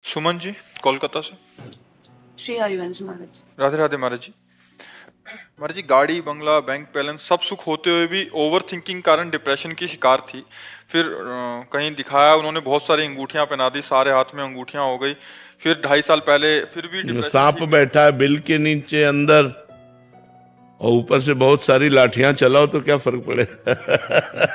सुमन जी, कोलकाता से। श्री हरिवंश महाराज। राधे राधे महाराज जी। महाराज जी, गाड़ी बंगला bank balance सब सुख होते हुए भी ओवर थिंकिंग कारण डिप्रेशन की शिकार थी। फिर कहीं दिखाया, उन्होंने बहुत सारी अंगूठियां पहना दी, सारे हाथ में अंगूठियां हो गई। फिर 2.5 साल पहले फिर भी डिप्रेशन सांप ठीक। बैठा है बिल के नीचे अंदर, और ऊपर से बहुत सारी लाठियां चलाओ तो क्या फर्क पड़ेगा।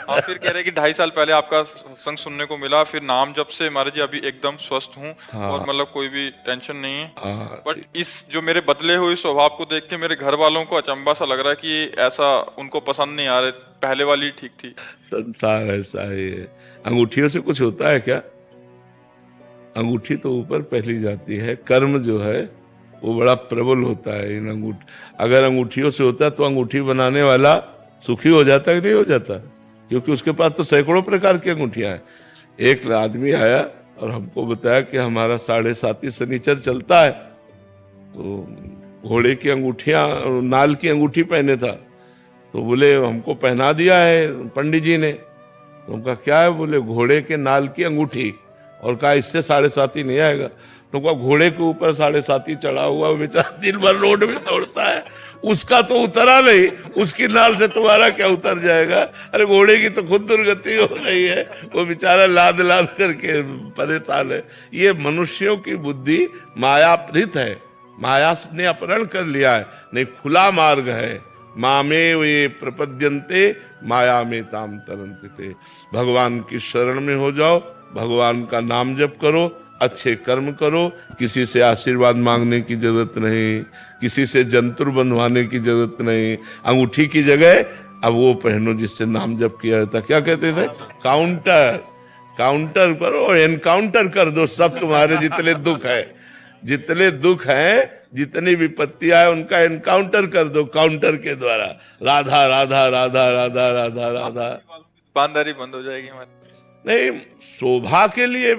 हाँ, फिर कह रहे कि 2.5 साल पहले आपका सत्संग सुनने को मिला, फिर नाम जब से महाराज जी अभी एकदम स्वस्थ हूँ। और मतलब कोई भी टेंशन नहीं है। बट इस जो मेरे बदले हुए स्वभाव को देख के मेरे घर वालों को अचंभा सा लग रहा है कि ऐसा उनको पसंद नहीं आ रहे, पहले वाली ठीक थी। संसार ऐसा ही है। अंगूठियों से कुछ होता है क्या? अंगूठी तो ऊपर पहली जाती है, कर्म जो है वो बड़ा प्रबल होता है। इन अगर अंगूठियों से होता तो अंगूठी बनाने वाला सुखी हो जाता कि नहीं हो जाता? क्योंकि उसके पास तो सैकड़ों प्रकार की अंगूठियां हैं। एक आदमी आया और हमको बताया कि हमारा 7.5 शनिचर चलता है, तो घोड़े की अंगूठियां, नाल की अंगूठी पहने था। तो बोले हमको पहना दिया है पंडित जी ने। तो उनका क्या है? बोले घोड़े के नाल की अंगूठी। और कहा इससे 7.5 नहीं आएगा। तो कहा घोड़े के ऊपर 7.5 चढ़ा हुआ बेचारा दिन भर रोड में दौड़ता है, उसका तो उतरा नहीं, उसकी नाल से तुम्हारा क्या उतर जाएगा? अरे घोड़े की तो खुद दुर्गति हो रही है, वो बेचारा लाद लाद करके परेशान है। ये मनुष्यों की बुद्धि मायाप्रीत है, माया ने अपहरण कर लिया है। नहीं, खुला मार्ग है। मामे वे प्रपद्यन्ते माया में ताम तरन्ते। भगवान की शरण में हो जाओ, भगवान का नाम जप करो, अच्छे कर्म करो। किसी से आशीर्वाद मांगने की जरूरत नहीं, किसी से जंतुर बंधवाने की जरूरत नहीं। अंगूठी की जगह अब वो पहनो जिससे नाम जप किया जाता। क्या कहते थे? काउंटर। काउंटर करो, एनकाउंटर कर दो सब तुम्हारे जितने दुख है, जितने दुख हैं, जितनी विपत्तियां है, उनका एनकाउंटर कर दो काउंटर के द्वारा। राधा राधा राधा राधा राधा राधा। दुकानदारी बंद हो जाएगी हमारी। नहीं, शोभा के लिए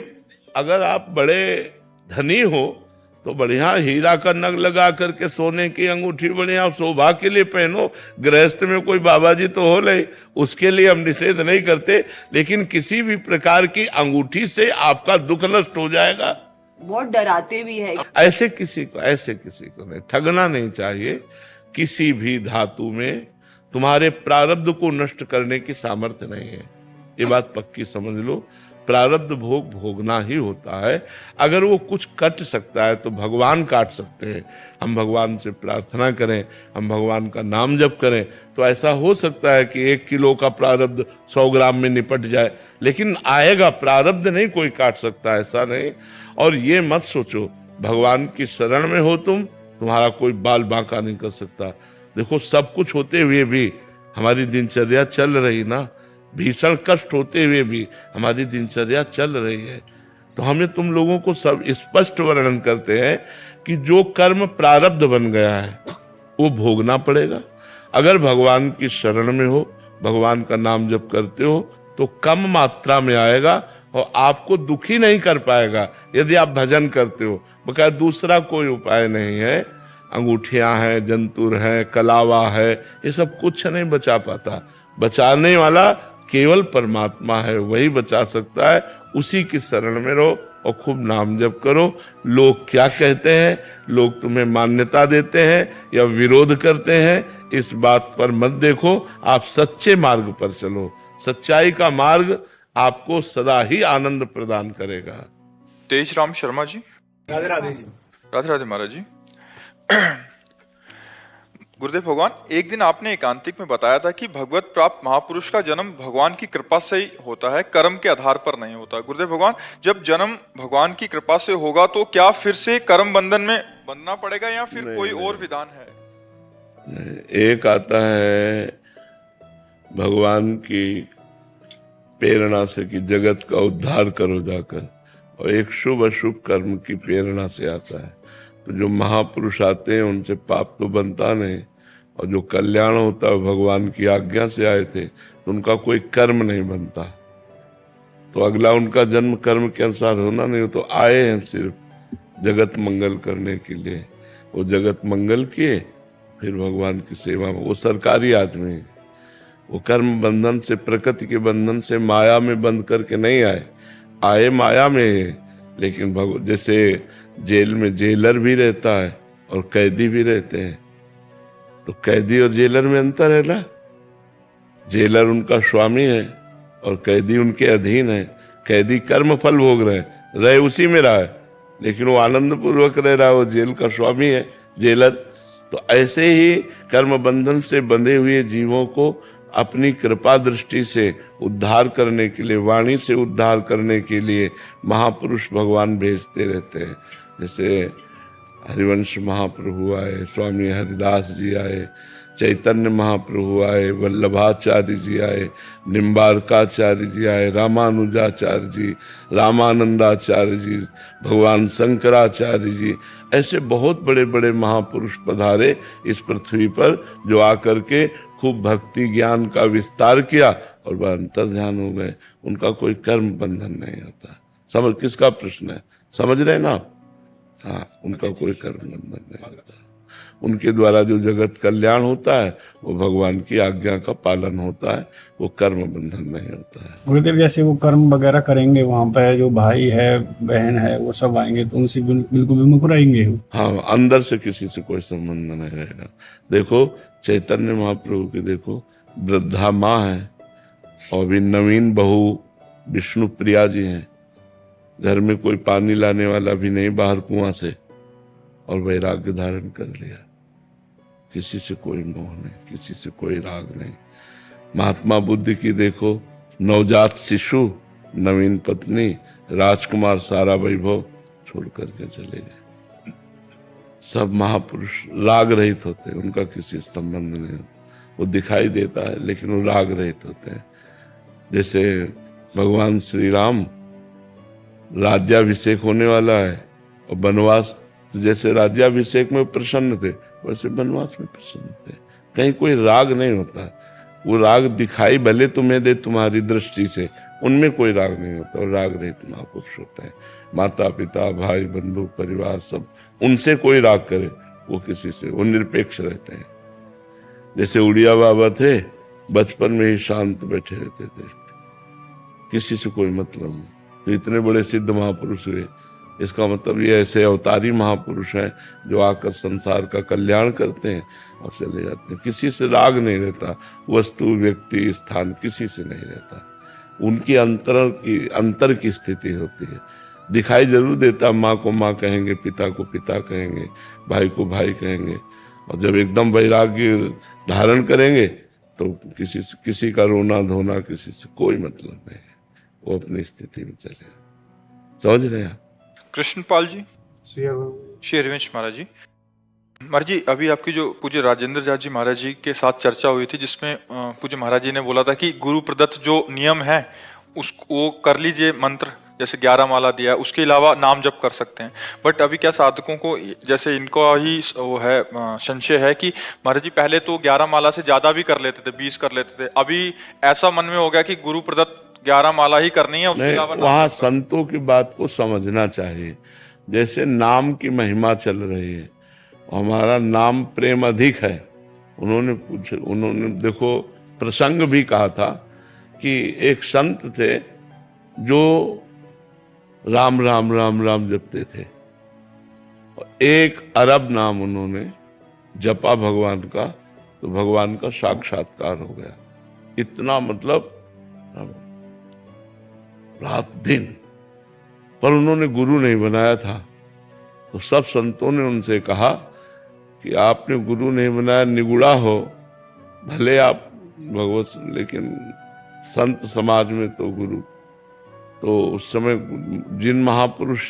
अगर आप बड़े धनी हो तो बढ़िया हीरा का नग लगा करके सोने की अंगूठी बढ़िया शोभा के लिए पहनो। गृहस्थ में कोई बाबा जी तो हो नहीं, उसके लिए हम निषेध नहीं करते। लेकिन किसी भी प्रकार की अंगूठी से आपका दुख नष्ट हो जाएगा। बहुत डराते भी है। ऐसे किसी को नहीं ठगना नहीं चाहिए। किसी भी धातु में तुम्हारे प्रारब्ध को नष्ट करने की सामर्थ्य नहीं है, ये बात पक्की समझ लो। प्रारब्ध भोग भोगना ही होता है। अगर वो कुछ कट सकता है तो भगवान काट सकते हैं। हम भगवान से प्रार्थना करें, हम भगवान का नाम जप करें, तो ऐसा हो सकता है कि 1 किलो का प्रारब्ध 100 ग्राम में निपट जाए। लेकिन आएगा, प्रारब्ध नहीं कोई काट सकता, ऐसा नहीं। और ये मत सोचो भगवान की शरण में हो तुम, तुम्हारा कोई बाल बांका नहीं कर सकता। देखो, सब कुछ होते हुए भी हमारी दिनचर्या चल रही ना, भीषण कष्ट होते हुए भी हमारी दिनचर्या चल रही है। तो हमें तुम लोगों को सब स्पष्ट वर्णन करते हैं कि जो कर्म प्रारब्ध बन गया है वो भोगना पड़ेगा। अगर भगवान की शरण में हो, भगवान का नाम जप करते हो, तो कम मात्रा में आएगा और आपको दुखी नहीं कर पाएगा। यदि आप भजन करते हो, बकाया दूसरा कोई उपाय नहीं है। अंगूठियां हैं, जंतुर हैं, कलावा है, ये सब कुछ नहीं बचा पाता। बचाने वाला केवल परमात्मा है, वही बचा सकता है। उसी की शरण में रहो और खूब नाम जप करो। लोग क्या कहते हैं, लोग तुम्हें मान्यता देते हैं या विरोध करते हैं, इस बात पर मत देखो। आप सच्चे मार्ग पर चलो। सच्चाई का मार्ग आपको सदा ही आनंद प्रदान करेगा। तेज राम शर्मा जी। राधे राधे जी। राधे राधे महाराज जी। गुरुदेव भगवान, एक दिन आपने एकांतिक में बताया था कि भगवत प्राप्त महापुरुष का जन्म भगवान की कृपा से ही होता है, कर्म के आधार पर नहीं होता। गुरुदेव भगवान, जब जन्म भगवान की कृपा से होगा तो क्या फिर से कर्म बंधन में बंधना पड़ेगा या फिर कोई और विधान है? एक आता है भगवान की प्रेरणा से कि जगत का उद्धार करो जाकर, और एक शुभ अशुभ कर्म की प्रेरणा से आता है। तो जो महापुरुष आते हैं उनसे पाप तो बनता नहीं, और जो कल्याण होता है भगवान की आज्ञा से आए थे, तो उनका कोई कर्म नहीं बनता। तो अगला उनका जन्म कर्म के अनुसार होना नहीं, हो तो आए हैं सिर्फ जगत मंगल करने के लिए। वो जगत मंगल किए, फिर भगवान की सेवा में। वो सरकारी आदमी, वो कर्म बंधन से, प्रकृति के बंधन से, माया में बंध करके नहीं आए। आए माया में, लेकिन जैसे जेल में जेलर भी रहता है और कैदी भी रहते हैं, तो कैदी और जेलर में अंतर है ना। जेलर उनका स्वामी है और कैदी उनके अधीन है। कैदी कर्म फल भोग रहे उसी में रहा है, लेकिन वो आनंद पूर्वक रह रहा है, वो जेल का स्वामी है जेलर। तो ऐसे ही कर्म बंधन से बंधे हुए जीवों को अपनी कृपा दृष्टि से उद्धार करने के लिए, वाणी से उद्धार करने के लिए महापुरुष भगवान भेजते रहते हैं। जैसे हरिवंश महाप्रभु आए, स्वामी हरिदास जी आए, चैतन्य महाप्रभु आए, वल्लभाचार्य जी आए, निम्बारकाचार्य जी आए, रामानुजाचार्य जी, रामानंदाचार्य जी, भगवान शंकराचार्य जी, ऐसे बहुत बड़े बड़े महापुरुष पधारे इस पृथ्वी पर, जो आकर के खूब भक्ति ज्ञान का विस्तार किया और वह अंतर ध्यान हो गए। उनका कोई कर्म बंधन नहीं होता। समझ किसका प्रश्न है, समझ रहे ना आप? हाँ, उनका कोई कर्म बंधन नहीं होता। उनके द्वारा जो जगत कल्याण होता है वो भगवान की आज्ञा का पालन होता है, वो कर्म बंधन नहीं होता है। गुरुदेव, जैसे वो कर्म वगैरह करेंगे वहां पे, जो भाई है बहन है वो सब आएंगे तो उनसे बिल्कुल विमुख रहेंगे। हाँ, अंदर से किसी से कोई संबंध नहीं रहेगा। देखो चैतन्य महाप्रभु के देखो वृद्धा माँ है और भी नवीन बहू विष्णु प्रिया जी हैं। घर में कोई पानी लाने वाला भी नहीं बाहर कुआं से, और वैराग्य धारण कर लिया। किसी से कोई मोह नहीं, किसी से कोई राग नहीं। महात्मा बुद्ध की देखो नवजात शिशु, नवीन पत्नी, राजकुमार सारा वैभव छोड़ करके चले गए। सब महापुरुष राग रहित होते हैं, उनका किसी संबंध नहीं होता। वो दिखाई देता है लेकिन वो राग रहित होते हैं। जैसे भगवान श्री राम राज्याभिषेक होने वाला है और वनवास, तो जैसे राज्याभिषेक में प्रसन्न थे वैसे वनवास में प्रसन्न थे। कहीं कोई राग नहीं होता। वो राग दिखाई भले तुम्हें दे तुम्हारी दृष्टि से, उनमें कोई राग नहीं होता। और राग रहित महापुरुष होता है। माता पिता भाई बंधु परिवार सब, उनसे कोई राग करे वो किसी से, वो निरपेक्ष रहते हैं। जैसे उड़िया बाबा थे, बचपन में ही शांत बैठे रहते थे, किसी से कोई मतलब नहीं। तो इतने बड़े सिद्ध महापुरुष हुए। इसका मतलब ये ऐसे अवतारी महापुरुष हैं जो आकर संसार का कल्याण करते हैं और चले जाते हैं। किसी से राग नहीं रहता, वस्तु व्यक्ति स्थान किसी से नहीं रहता। उनकी अंतर की स्थिति होती है। दिखाई जरूर देता, माँ को माँ कहेंगे, पिता को पिता कहेंगे, भाई को भाई कहेंगे, और जब एकदम वैराग्य धारण करेंगे तो किसी का रोना धोना किसी से कोई मतलब नहीं है। वो अपनी स्थिति में चले। समझ रहे हैं? कृष्णपाल जी, श्री हरिवंश महाराज जी। महाराज जी, अभी आपकी जो पूज्य राजेंद्र जाट जी महाराज जी के साथ चर्चा हुई थी, जिसमें पूज्य महाराज जी ने बोला था कि गुरु प्रदत्त जो नियम है उसको कर लीजिए। मंत्र जैसे 11 माला दिया है, उसके अलावा नाम जप कर सकते हैं। बट अभी क्या साधकों को, जैसे इनको ही वो है संशय है कि महाराज जी पहले तो 11 माला से ज्यादा भी कर लेते थे, 20 कर लेते थे, अभी ऐसा मन में हो गया कि गुरु प्रदत्त 11 माला ही करनी है, उसके अलावा वहां संतों की बात को समझना चाहिए। जैसे नाम की महिमा चल रही है, हमारा नाम प्रेम अधिक है। उन्होंने देखो प्रसंग भी कहा था कि एक संत थे जो राम राम राम राम जपते थे, और 1 अरब नाम उन्होंने जपा भगवान का, तो भगवान का साक्षात्कार हो गया। इतना मतलब रात दिन। पर उन्होंने गुरु नहीं बनाया था। तो सब संतों ने उनसे कहा कि आपने गुरु नहीं बनाया, निगुड़ा हो भले आप भगवत, लेकिन संत समाज में तो गुरु। तो उस समय जिन महापुरुष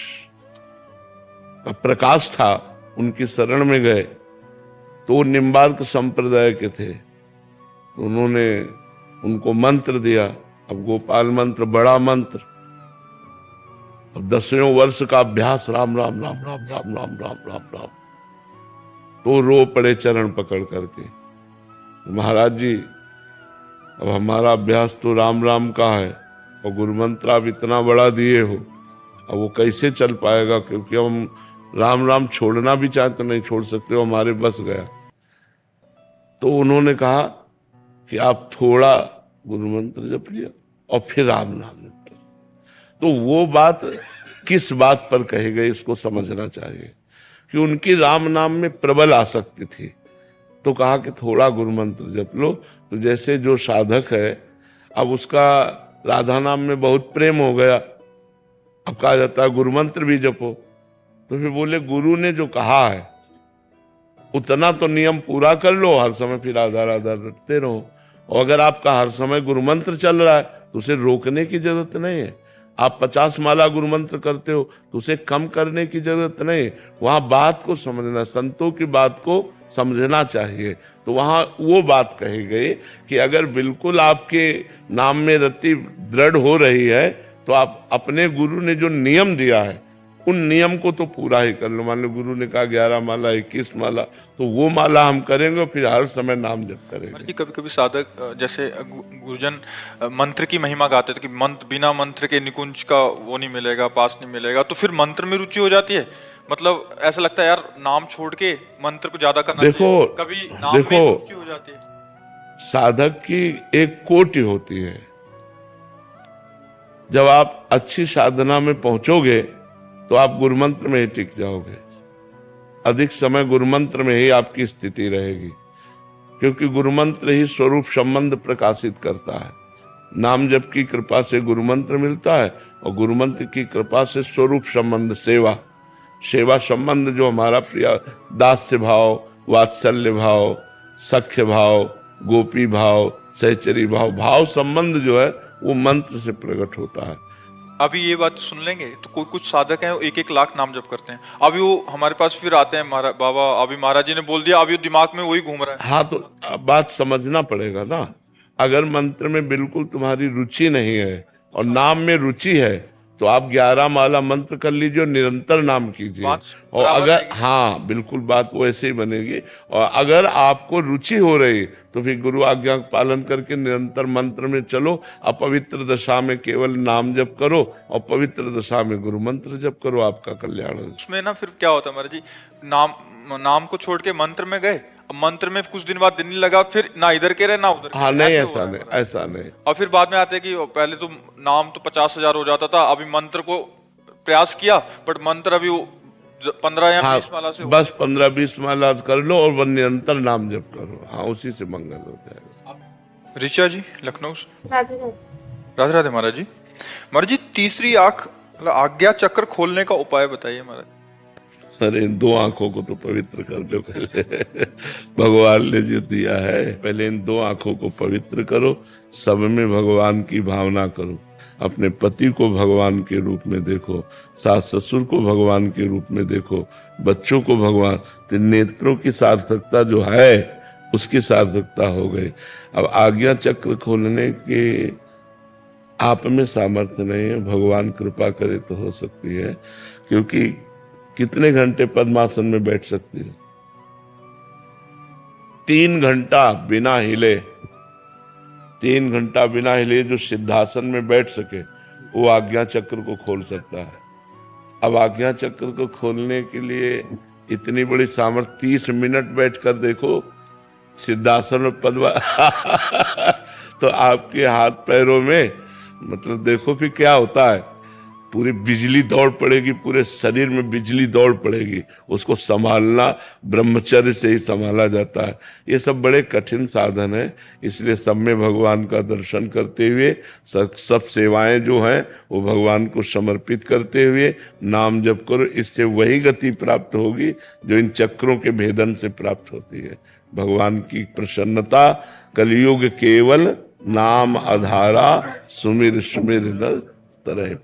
का प्रकाश था उनकी शरण में गए, तो निम्बार्क संप्रदाय के थे। तो उन्होंने उनको मंत्र दिया। अब गोपाल मंत्र बड़ा मंत्र, अब 10वें वर्ष का अभ्यास राम राम राम राम राम राम राम राम राम। तो रो पड़े चरण पकड़ करके, महाराज जी अब हमारा अभ्यास तो राम राम का है और गुरु मंत्र आप इतना बड़ा दिए हो, अब वो कैसे चल पाएगा, क्योंकि हम राम राम छोड़ना भी चाहे तो नहीं छोड़ सकते, वो हमारे बस गया। तो उन्होंने कहा कि आप थोड़ा गुरु मंत्र जप लिया और फिर राम नाम जप। तो वो बात किस बात पर कहे गए इसको समझना चाहिए। कि उनकी राम नाम में प्रबल आसक्ति थी, तो कहा कि थोड़ा गुरु मंत्र जप लो। तो जैसे जो साधक है, अब उसका राधा नाम में बहुत प्रेम हो गया, अब कहा जाता है गुरु मंत्र भी जपो। तो फिर बोले गुरु ने जो कहा है उतना तो नियम पूरा कर लो, हर समय फिर राधा राधा रटते रहो। और अगर आपका हर समय गुरु मंत्र चल रहा है तो उसे रोकने की जरूरत नहीं है। आप 50 माला गुरु मंत्र करते हो तो उसे कम करने की जरूरत नहीं है। वहां बात को समझना, संतों की बात को समझना चाहिए। तो वहां वो बात कही गई कि अगर बिल्कुल आपके नाम में रति दृढ़ हो रही है तो आप अपने गुरु ने जो नियम दिया है उन नियम को तो पूरा ही कर लो। मान लो गुरु ने कहा 11 माला 21 माला, तो वो माला हम करेंगे और फिर हर समय नाम जप करेंगे। कभी कभी साधक जैसे गुरुजन मंत्र की महिमा गाते थे कि मंत्र बिना मंत्र के निकुंज का वो नहीं मिलेगा, पास नहीं मिलेगा, तो फिर मंत्र में रुचि हो जाती है। मतलब ऐसा लगता है यार नाम छोड़ के मंत्र को ज्यादा करना चाहिए। कभी नाम में रुचि हो जाती है। साधक की एक कोटि होती है। जब आप अच्छी साधना में पहुंचोगे तो आप गुरुमंत्र में ही टिक जाओगे। अधिक समय गुरुमंत्र में ही आपकी स्थिति रहेगी, क्योंकि गुरुमंत्र ही स्वरूप संबंध प्रकाशित करता है। नाम जप की कृपा से गुरुमंत्र मिलता है और गुरुमंत्र की कृपा से स्वरूप संबंध, सेवा संबंध जो हमारा प्रिय दास्य भाव, वात्सल्य भाव, सख्य भाव, गोपी भाव, सहचरी भाव संबंध जो है वो मंत्र से प्रकट होता है। अभी ये बात सुन लेंगे तो कुछ साधक हैं 1-1 लाख नाम जप करते हैं। अभी वो हमारे पास फिर आते हैं, बाबा अभी महाराज जी ने बोल दिया, अभी दिमाग में वही घूम रहा है। हाँ, तो बात समझना पड़ेगा ना। अगर मंत्र में बिल्कुल तुम्हारी रुचि नहीं है और नाम में रुचि है तो आप 11 माला मंत्र कर लीजिए और निरंतर नाम कीजिए। और अगर हाँ बिल्कुल बात वो ऐसे ही बनेगी। और अगर आपको रुचि हो रही तो फिर गुरु आज्ञा का पालन करके निरंतर मंत्र में चलो। अपवित्र दशा में केवल नाम जप करो और पवित्र दशा में गुरु मंत्र जप करो, आपका कल्याण हो। उसमें ना फिर क्या होता है महाराज जी, नाम को छोड़ के मंत्र में गए, मंत्र में कुछ दिन बाद दिन नहीं लगा, फिर ना इधर के रहे ना उधर। हाँ नहीं, ऐसा नहीं। और फिर बाद में आते हैं कि पहले तो नाम तो 50,000 हो जाता था, अभी मंत्र को प्रयास किया बट मंत्र अभी 15 या 20 माला से बस 15-20 माला कर लो और वन निरंतर नाम जप करो। हाँ, उसी से मंगल हो जाएगा। ऋचा जी लखनऊ से। राधे राधे राधे महाराज जी। महाराज जी तीसरी आंख आज्ञा चक्र खोलने का उपाय बताइए महाराज। अरे इन 2 आंखों को तो पवित्र कर लो पहले। भगवान ने जो दिया है, पहले इन 2 आंखों को पवित्र करो। सब में भगवान की भावना करो। अपने पति को भगवान के रूप में देखो, सास ससुर को भगवान के रूप में देखो, बच्चों को भगवान। तो नेत्रों की सार्थकता जो है उसकी सार्थकता हो गई। अब आज्ञा चक्र खोलने के आप में सामर्थ्य नहीं है, भगवान कृपा करे तो हो सकती है। क्योंकि कितने घंटे पद्मासन में बैठ सकती हो? 3 घंटा बिना हिले। 3 घंटा बिना हिले जो सिद्धासन में बैठ सके वो आज्ञा चक्र को खोल सकता है। अब आज्ञा चक्र को खोलने के लिए इतनी बड़ी सामर्थ्य, 30 मिनट बैठकर देखो सिद्धासन में पद्मा तो आपके हाथ पैरों में मतलब देखो फिर क्या होता है। पूरी बिजली दौड़ पड़ेगी, पूरे शरीर में बिजली दौड़ पड़ेगी। उसको संभालना ब्रह्मचर्य से ही संभाला जाता है। ये सब बड़े कठिन साधन है, इसलिए सब में भगवान का दर्शन करते हुए सब सेवाएं जो हैं वो भगवान को समर्पित करते हुए नाम जप करो। इससे वही गति प्राप्त होगी जो इन चक्रों के भेदन से प्राप्त होती है। भगवान की प्रसन्नता कलयुग केवल नाम आधारा, सुमिर सुमिर न तरह।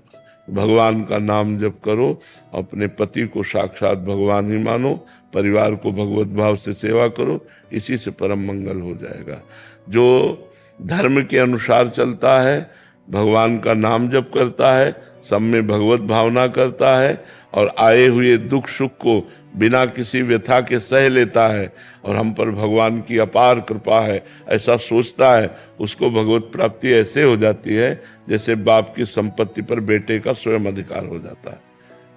भगवान का नाम जप करो, अपने पति को साक्षात भगवान ही मानो, परिवार को भगवत भाव से सेवा करो, इसी से परम मंगल हो जाएगा। जो धर्म के अनुसार चलता है, भगवान का नाम जप करता है, सब में भगवत भावना करता है और आए हुए दुख सुख को बिना किसी व्यथा के सह लेता है और हम पर भगवान की अपार कृपा है ऐसा सोचता है, उसको भगवत प्राप्ति ऐसे हो जाती है जैसे बाप की संपत्ति पर बेटे का स्वयं अधिकार हो जाता है।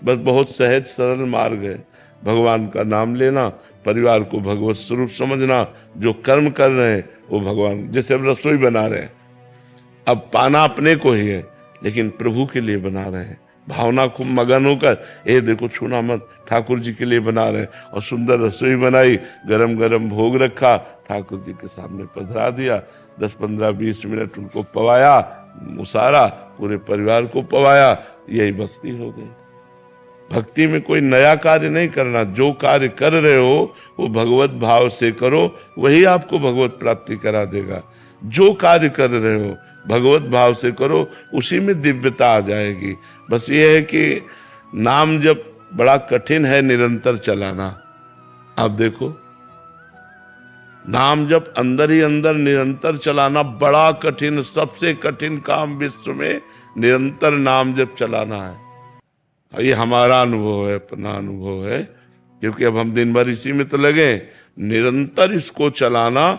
बस बहुत सहज सरल मार्ग है। भगवान का नाम लेना, परिवार को भगवत स्वरूप समझना, जो कर्म कर रहे हैं वो भगवान। जैसे अब रसोई बना रहे हैं, अब पाना अपने को ही है लेकिन प्रभु के लिए बना रहे हैं, भावना खूब मगन होकर, ये देखो छूना मत, ठाकुर जी के लिए बना रहे हैं, और सुंदर रसोई बनाई, गरम गरम भोग रखा, ठाकुर जी के सामने पधरा दिया, 10-15-20 मिनट उनको पवाया, मुसारा, पूरे परिवार को पवाया, यही भक्ति हो गई। भक्ति में कोई नया कार्य नहीं करना, जो कार्य कर रहे हो वो भगवत भाव से करो, वही आपको भगवत प्राप्ति करा देगा। जो कार्य कर रहे हो भगवत भाव से करो, उसी में दिव्यता आ जाएगी। बस ये है कि नाम जप बड़ा कठिन है निरंतर चलाना। आप देखो, नाम जप अंदर ही अंदर निरंतर चलाना बड़ा कठिन, सबसे कठिन काम विश्व में निरंतर नाम जप चलाना है। ये हमारा अनुभव है, अपना अनुभव है, क्योंकि अब हम दिन भर इसी में तो लगे, निरंतर इसको चलाना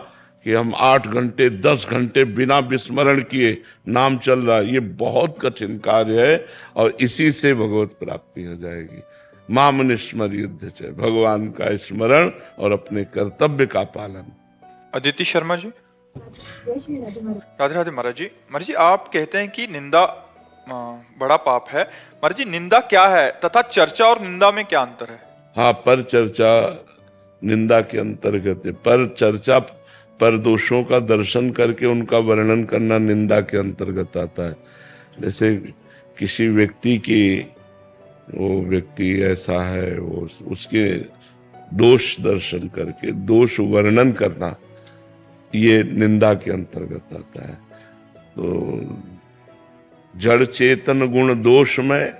कि हम 8 घंटे 10 घंटे बिना विस्मरण किए नाम चल रहा है, ये बहुत कठिन कार्य है, और इसी से भगवत प्राप्ति हो जाएगी। माम निस्मर युद्ध च, भगवान का स्मरण और अपने कर्तव्य का पालन। अदिति शर्मा जी। राधे राधे महाराज जी। महाराज जी, आप कहते हैं कि निंदा बड़ा पाप है। महाराज जी, निंदा क्या है तथा चर्चा और निंदा में क्या अंतर है? हाँ, पर चर्चा निंदा के अंतर्गत है। पर चर्चा, पर दोषों का दर्शन करके उनका वर्णन करना निंदा के अंतर्गत आता है। जैसे किसी व्यक्ति की, वो व्यक्ति ऐसा है, वो उसके दोष दर्शन करके दोष वर्णन करना, ये निंदा के अंतर्गत आता है। तो जड़ चेतन गुण दोष में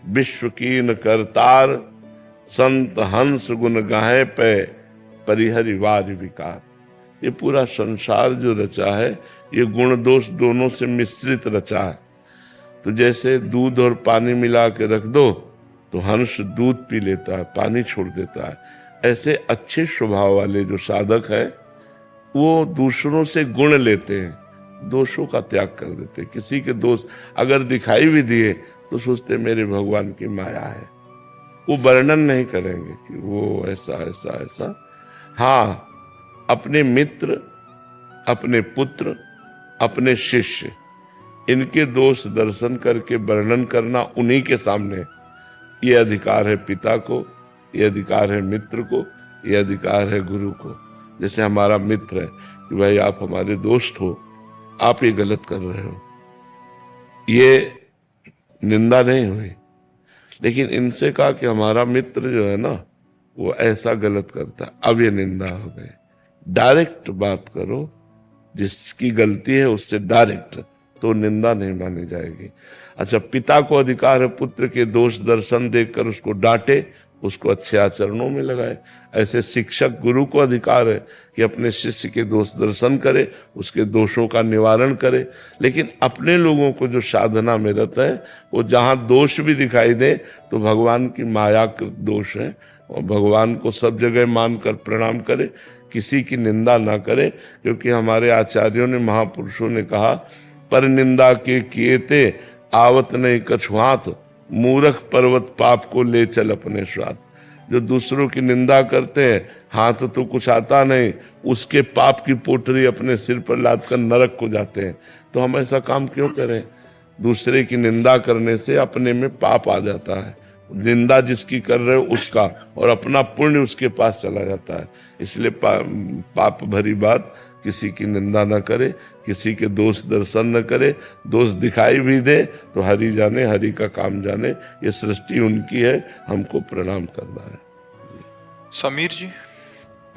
विश्व कीन करतार, संत हंस गुण गाहे पे परिहरि वार विकार। ये पूरा संसार जो रचा है, ये गुण दोष दोनों से मिश्रित रचा है। तो जैसे दूध और पानी मिला के रख दो तो हंस दूध पी लेता है, पानी छोड़ देता है। ऐसे अच्छे स्वभाव वाले जो साधक है, वो दूसरों से गुण लेते हैं, दोषों का त्याग कर देते। किसी के दोष अगर दिखाई भी दिए तो सोचते मेरे भगवान की माया है, वो वर्णन नहीं करेंगे कि वो ऐसा ऐसा ऐसा। हाँ, अपने मित्र, अपने पुत्र, अपने शिष्य, इनके दोष दर्शन करके वर्णन करना उन्हीं के सामने, ये अधिकार है पिता को, ये अधिकार है मित्र को, ये अधिकार है गुरु को। जैसे हमारा मित्र है कि भाई आप हमारे दोस्त हो, आप ये गलत कर रहे हो, ये निंदा नहीं हुई। लेकिन इनसे कहा कि हमारा मित्र जो है ना, वो ऐसा गलत करता है, अब ये निंदा हो गई। डायरेक्ट बात करो, जिसकी गलती है उससे डायरेक्ट, तो निंदा नहीं मानी जाएगी। अच्छा, पिता को अधिकार है पुत्र के दोष दर्शन देखकर उसको डांटे, उसको अच्छे आचरणों में लगाए। ऐसे शिक्षक गुरु को अधिकार है कि अपने शिष्य के दोष दर्शन करे, उसके दोषों का निवारण करे। लेकिन अपने लोगों को जो साधना में रहता है, वो जहाँ दोष भी दिखाई दे तो भगवान की माया के दोष है, और भगवान को सब जगह मानकर प्रणाम करे, किसी की निंदा ना करे। क्योंकि हमारे आचार्यों ने, महापुरुषों ने कहा, पर निंदा के किए ते आवत नहीं कछुआत, मूर्ख पर्वत पाप को ले चल अपने साथ। जो दूसरों की निंदा करते हैं, हाथ तो कुछ आता नहीं, उसके पाप की पोटरी अपने सिर पर लाद कर नरक को जाते हैं। तो हम ऐसा काम क्यों करें? दूसरे की निंदा करने से अपने में पाप आ जाता है। निंदा जिसकी कर रहे हो उसका, और अपना पुण्य उसके पास चला जाता है। इसलिए पाप भरी बात, किसी की निंदा न करे, किसी के दोष दर्शन न करे। दोष दिखाई भी दे तो हरि जाने, हरि का काम जाने। ये सृष्टि उनकी है, हमको प्रणाम करना है। समीर जी।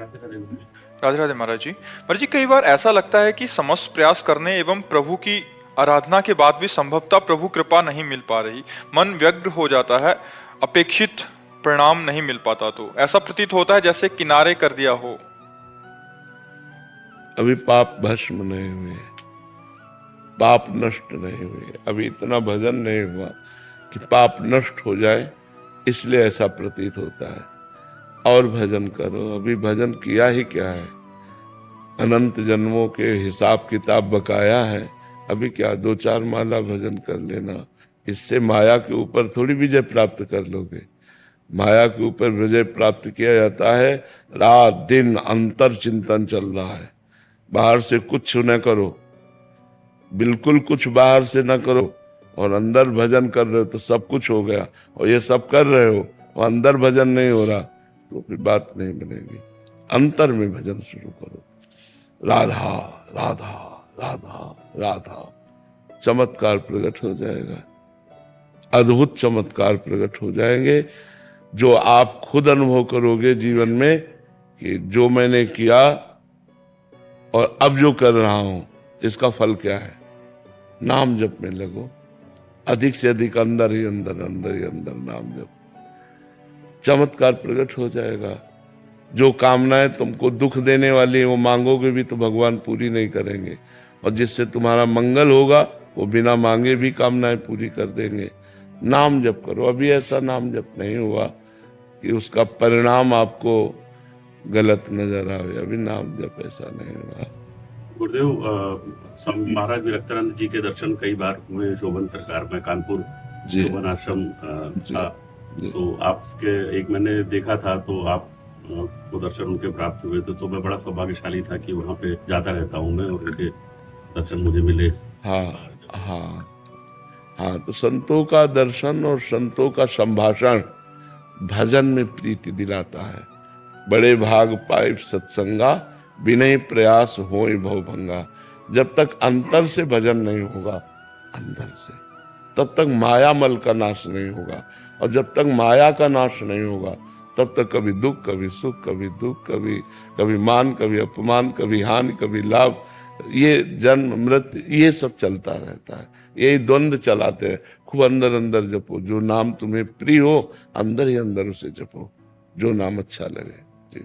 राधे राधे महाराज जी। महाराज जी, कई बार ऐसा लगता है कि समस्त प्रयास करने एवं प्रभु की आराधना के बाद भी संभवतः प्रभु कृपा नहीं मिल पा रही, मन व्यग्र हो जाता है, अपेक्षित परिणाम नहीं मिल पाता। तो ऐसा प्रतीत होता है जैसे किनारे कर दिया हो। अभी पाप भस्म नहीं हुए, पाप नष्ट नहीं हुए, अभी इतना भजन नहीं हुआ कि पाप नष्ट हो जाए, इसलिए ऐसा प्रतीत होता है। और भजन करो, अभी भजन किया ही क्या है? अनंत जन्मों के हिसाब किताब बकाया है। अभी क्या 2-4 माला भजन कर लेना, इससे माया के ऊपर थोड़ी विजय प्राप्त कर लोगे। माया के ऊपर विजय प्राप्त किया जाता है, रात दिन अंतर चिंतन चल रहा है। बाहर से कुछ न करो, बिल्कुल कुछ बाहर से न करो, और अंदर भजन कर रहे हो तो सब कुछ हो गया, और ये सब कर रहे हो और अंदर भजन नहीं हो रहा तो फिर बात नहीं बनेगी। अंतर में भजन शुरू करो, राधा राधा राधा राधा, चमत्कार प्रकट हो जाएगा, अद्भुत चमत्कार प्रकट हो जाएंगे, जो आप खुद अनुभव करोगे जीवन में कि जो मैंने किया और अब जो कर रहा हूं इसका फल क्या है। नाम जप में लगो, अधिक से अधिक अंदर ही अंदर, अंदर ही अंदर नाम जप, चमत्कार प्रकट हो जाएगा। जो कामनाएं तुमको दुख देने वाली है वो मांगोगे भी तो भगवान पूरी नहीं करेंगे, और जिससे तुम्हारा मंगल होगा वो बिना मांगे भी कामनाएं पूरी कर देंगे। नाम जप करो। अभी ऐसा नाम जप नहीं हुआ कि उसका परिणाम आपको गलत नजर आवे, अभी नाम जप ऐसा नहीं हुआ। गुरुदेव, महाराज विरक्तानंद जी के दर्शन कई बार हुए शोभन सरकार में, कानपुर जी। शोभन आश्रम था, जी। तो आपके एक मैंने देखा था, तो आप को दर्शन उनके प्राप्त हुए थे, तो मैं बड़ा सौभाग्यशाली था कि वहाँ पे जाता रहता हूँ मैं, और उनके दर्शन मुझे मिले। हाँ हाँ हाँ, तो संतों का दर्शन और संतों का संभाषण भजन में प्रीति दिलाता है। बड़े भाग पाइप सत्संगा, बिना प्रयास होए भवभंगा। जब तक अंतर से भजन नहीं होगा, अंदर से, तब तक माया मल का नाश नहीं होगा, और जब तक माया का नाश नहीं होगा तब तक कभी दुख, कभी सुख, कभी दुख, कभी मान, कभी अपमान, कभी हानि, कभी लाभ, ये जन्म मृत्यु, ये सब चलता रहता है। यही द्वंद्व चलाते हैं। खूब अंदर अंदर जपो, जो नाम तुम्हें प्रिय हो अंदर ही अंदर उसे जपो, जो नाम अच्छा लगे।